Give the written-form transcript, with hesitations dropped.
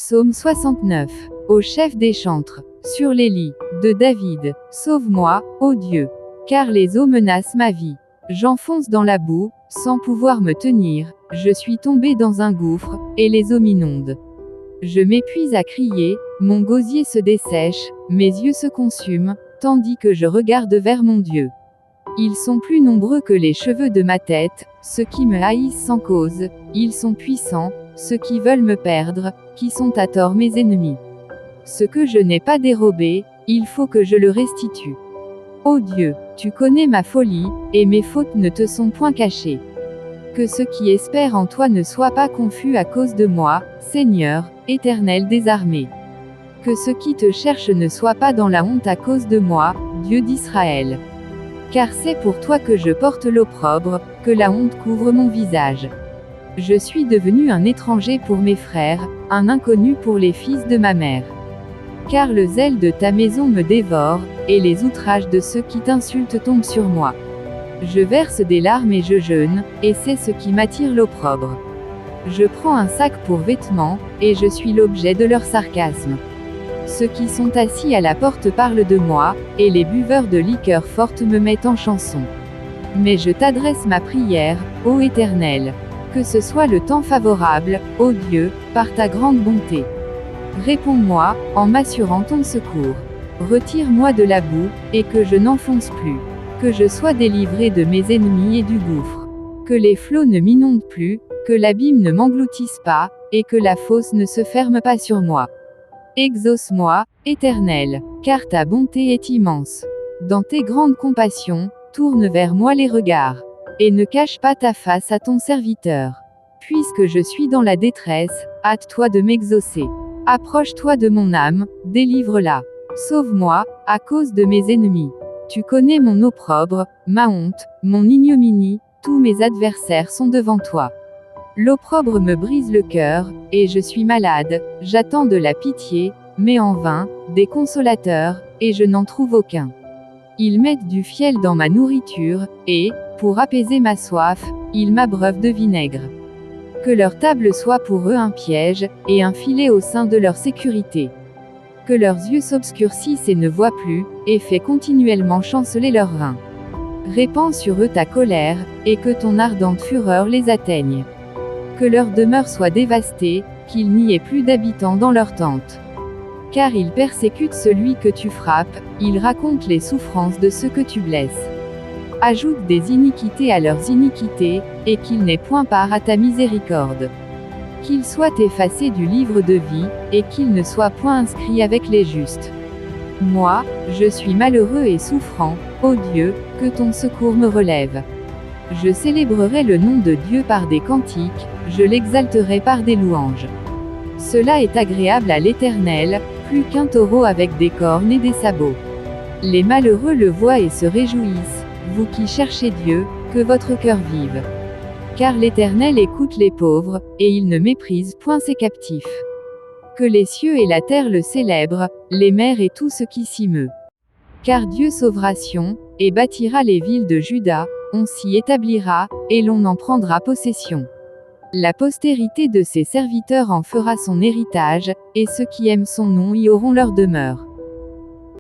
Psaume 69. Au chef des chantres, sur les lits, de David, sauve-moi, ô Dieu, car les eaux menacent ma vie. J'enfonce dans la boue, sans pouvoir me tenir, je suis tombé dans un gouffre, et les eaux m'inondent. Je m'épuise à crier, mon gosier se dessèche, mes yeux se consument, tandis que je regarde vers mon Dieu. Ils sont plus nombreux que les cheveux de ma tête, ceux qui me haïssent sans cause, ils sont puissants, ceux qui veulent me perdre, qui sont à tort mes ennemis. Ce que je n'ai pas dérobé, il faut que je le restitue. Ô Dieu, tu connais ma folie, et mes fautes ne te sont point cachées. Que ceux qui espèrent en toi ne soient pas confus à cause de moi, Seigneur, Éternel des armées. Que ceux qui te cherchent ne soient pas dans la honte à cause de moi, Dieu d'Israël. Car c'est pour toi que je porte l'opprobre, que la honte couvre mon visage. Je suis devenu un étranger pour mes frères, un inconnu pour les fils de ma mère. Car le zèle de ta maison me dévore, et les outrages de ceux qui t'insultent tombent sur moi. Je verse des larmes et je jeûne, et c'est ce qui m'attire l'opprobre. Je prends un sac pour vêtements, et je suis l'objet de leur sarcasme. Ceux qui sont assis à la porte parlent de moi, et les buveurs de liqueurs fortes me mettent en chanson. Mais je t'adresse ma prière, ô Éternel. Que ce soit le temps favorable, ô Dieu, par ta grande bonté. Réponds-moi, en m'assurant ton secours. Retire-moi de la boue, et que je n'enfonce plus. Que je sois délivré de mes ennemis et du gouffre. Que les flots ne m'inondent plus, que l'abîme ne m'engloutisse pas, et que la fosse ne se ferme pas sur moi. Exauce-moi, Éternel, car ta bonté est immense. Dans tes grandes compassions, tourne vers moi les regards. Et ne cache pas ta face à ton serviteur. Puisque je suis dans la détresse, hâte-toi de m'exaucer. Approche-toi de mon âme, délivre-la. Sauve-moi, à cause de mes ennemis. Tu connais mon opprobre, ma honte, mon ignominie, tous mes adversaires sont devant toi. L'opprobre me brise le cœur, et je suis malade, j'attends de la pitié, mais en vain, des consolateurs, et je n'en trouve aucun. Ils mettent du fiel dans ma nourriture, et, pour apaiser ma soif, ils m'abreuvent de vinaigre. Que leur table soit pour eux un piège, et un filet au sein de leur sécurité. Que leurs yeux s'obscurcissent et ne voient plus, et fais continuellement chanceler leurs reins. Répands sur eux ta colère, et que ton ardente fureur les atteigne. Que leur demeure soit dévastée, qu'il n'y ait plus d'habitants dans leurs tentes. Car ils persécutent celui que tu frappes, ils racontent les souffrances de ceux que tu blesses. Ajoute des iniquités à leurs iniquités, et qu'ils n'aient point part à ta miséricorde. Qu'ils soient effacés du livre de vie, et qu'ils ne soient point inscrits avec les justes. Moi, je suis malheureux et souffrant, ô Dieu, que ton secours me relève. Je célébrerai le nom de Dieu par des cantiques, je l'exalterai par des louanges. Cela est agréable à l'Éternel, plus qu'un taureau avec des cornes et des sabots. Les malheureux le voient et se réjouissent, vous qui cherchez Dieu, que votre cœur vive. Car l'Éternel écoute les pauvres, et il ne méprise point ses captifs. Que les cieux et la terre le célèbrent, les mers et tout ce qui s'y meut. Car Dieu sauvera Sion, et bâtira les villes de Juda, on s'y établira, et l'on en prendra possession. La postérité de ses serviteurs en fera son héritage, et ceux qui aiment son nom y auront leur demeure.